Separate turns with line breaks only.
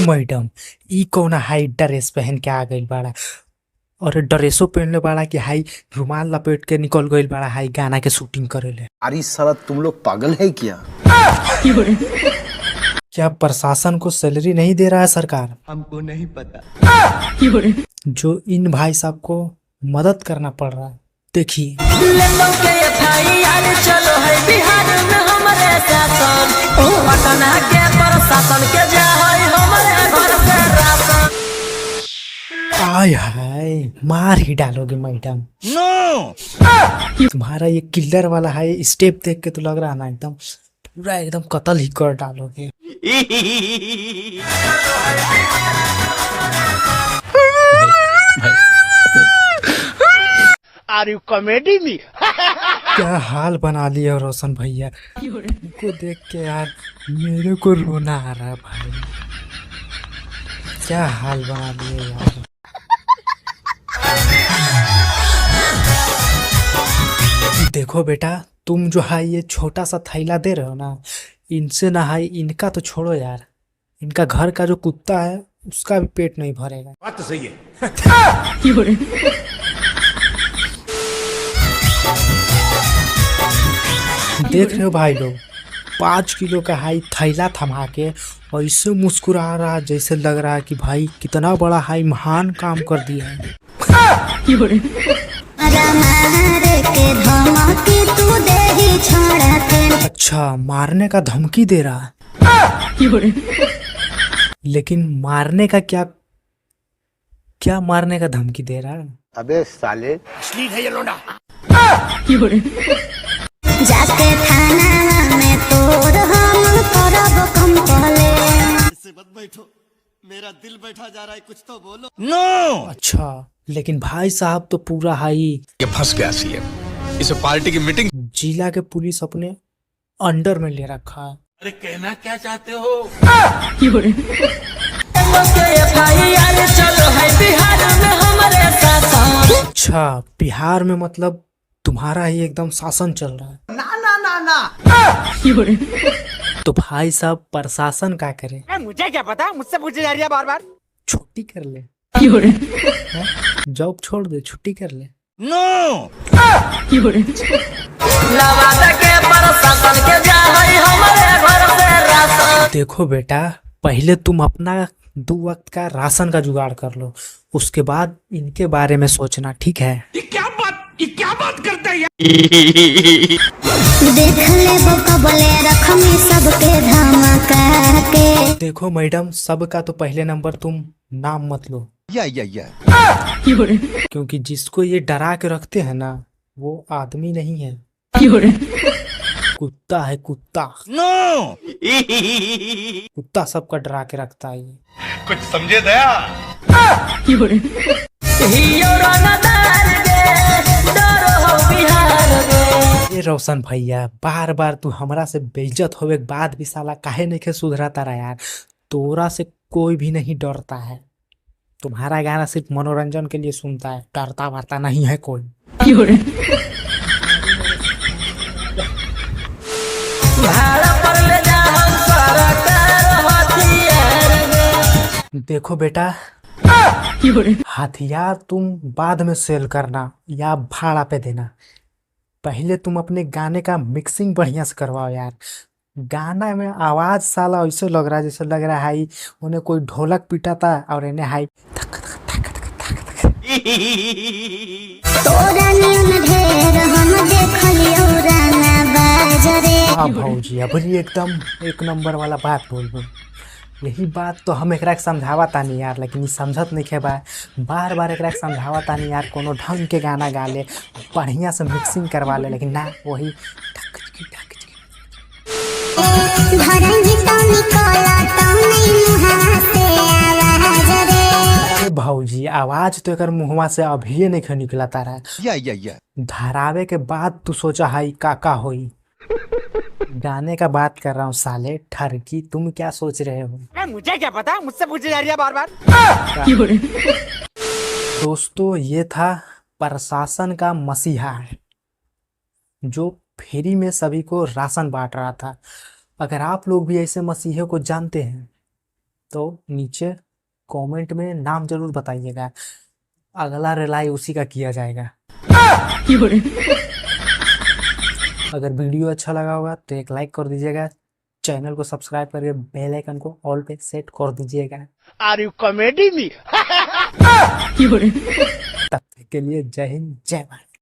Madam ई कौन high dress पहन के आ गइल बाड़ा और ड्रेसो पहनले बाड़ा कि हाई रुमाल लपेट के निकल गइल बाड़ा हाई गाना के शूटिंग करेले।
अरे साला तुम लोग पागल है क्या?
क्या प्रशासन को सैलरी नहीं दे रहा है सरकार?
हमको नहीं पता।
जो इन भाई साहब को मदद करना पड़ रहा है। देखिए आय हाय मार ही डालोगे मैडम। तुम्हारा ये किलर वाला है स्टेप देख के तो लग रहा है ना एकदम पूरा एकदम कत्ल ही कर डालोगे।
आर यू कॉमेडी में?
क्या हाल बना लिया रोशन भैया, उनको देख के यार मेरे को रोना आ रहा है भाई। क्या हाल बना लिए यार। देखो बेटा तुम जो है ये छोटा सा थैला दे रहे हो ना, इनसे ना है, इनका तो छोड़ो यार, इनका घर का जो कुत्ता है उसका भी पेट नहीं भरेगा।
बात तो सही है।
देख रहे हो भाई लोग 5 किलो का हाई थैला थमा के और इससे मुस्कुरा रहा जैसे लग रहा है कि भाई कितना बड़ा हाई महान काम कर दिया है। अच्छा मारने का धमकी दे रहा है, लेकिन मारने का क्या क्या मारने का धमकी दे रहा है?
अबे साले
असली है ये लोंडा।
जाके थाना में तोर हम करब कंप्लेंट।
इससे मत बैठो, मेरा दिल बैठा जा रहा है, कुछ तो बोलो।
नो
अच्छा लेकिन भाई साहब तो पूरा हाई
ये फंस गया सीएम, इसे पार्टी की मीटिंग
जिला के पुलिस अपने अंडर में ले रखा है।
अरे कहना क्या चाहते हो?
अच्छा बिहार में मतलब तुम्हारा ही एकदम शासन चल रहा है।
ना ना ना ना।
तो भाई साहब प्रशासन क्या करे?
मुझे क्या पता, मुझसे पूछे जा रही है बार बार।
छुट्टी कर ले, जॉब छोड़ दे, छुट्टी कर ले।
नो
देखो बेटा पहले तुम अपना 2 वक्त का राशन का जुगाड़ कर लो, उसके बाद इनके बारे में सोचना, ठीक है?
ये क्या बात करते हैं?
देख ले बकबले रखमी सबके धमका के।
देखो मैडम सबका तो पहले नंबर तुम नाम मत लो,
या
क्योंकि जिसको ये डरा के रखते हैं ना वो आदमी नहीं है, कुत्ता है कुत्ता।
नो
कुत्ता सबका डरा के रखता है ये।
कुछ समझे दया।
ये रोशन भैया बार बार तू हमरा से बेइज्जत होवे के बाद भी साला काहे नहीं के सुधराता रहा यार। तोरा से कोई भी नहीं डरता है, तुम्हारा गाना सिर्फ मनोरंजन के लिए सुनता है, डरता वारता नहीं है कोई। देखो बेटा हथियार तुम बाद में सेल करना या भाड़ा पे देना, पहले तुम अपने गाने का मिक्सिंग बढ़िया से करवाओ यार। गाना में आवाज साला ऐसे लग रहा है जैसे लग रहा है उन्हें कोई ढोलक पीटा था और इन्हें हाई हाँ भौजी अभी एकदम 1 नंबर वाला बात बोल दो। यही बात तो हम एकरा के समझावा तानी यार, लेकिन समझत नहीं है बा। बार बार एकरा के समझावा तानी यार कोनो ढंग के गाना गा ले, बढ़िया से मिक्सिंग करवा ले, लेकिन ना वही अरे भौजी आवाज तो एक मुहवा से अभी नहीं निकला तारा,
या
धरावे के बाद तू सोचा हाई काका होई। गाने का बात कर रहा हूँ साले ठरकी, तुम क्या सोच रहे हो?
मुझे क्या पता, मुझसे पूछे जा रही है बार बार।
दोस्तों ये था प्रशासन का मसीहा है, जो फ्री में सभी को राशन बांट रहा था। अगर आप लोग भी ऐसे मसीहे को जानते हैं तो नीचे कमेंट में नाम जरूर बताइएगा, अगला रिलाई उसी का किया जाएगा। अगर वीडियो अच्छा लगा होगा तो एक लाइक कर दीजिएगा, चैनल को सब्सक्राइब करके बेल आइकन को ऑल पे सेट कर दीजिएगा।
Are you comedy me?
तब तक के लिए जय हिंद जय भारत।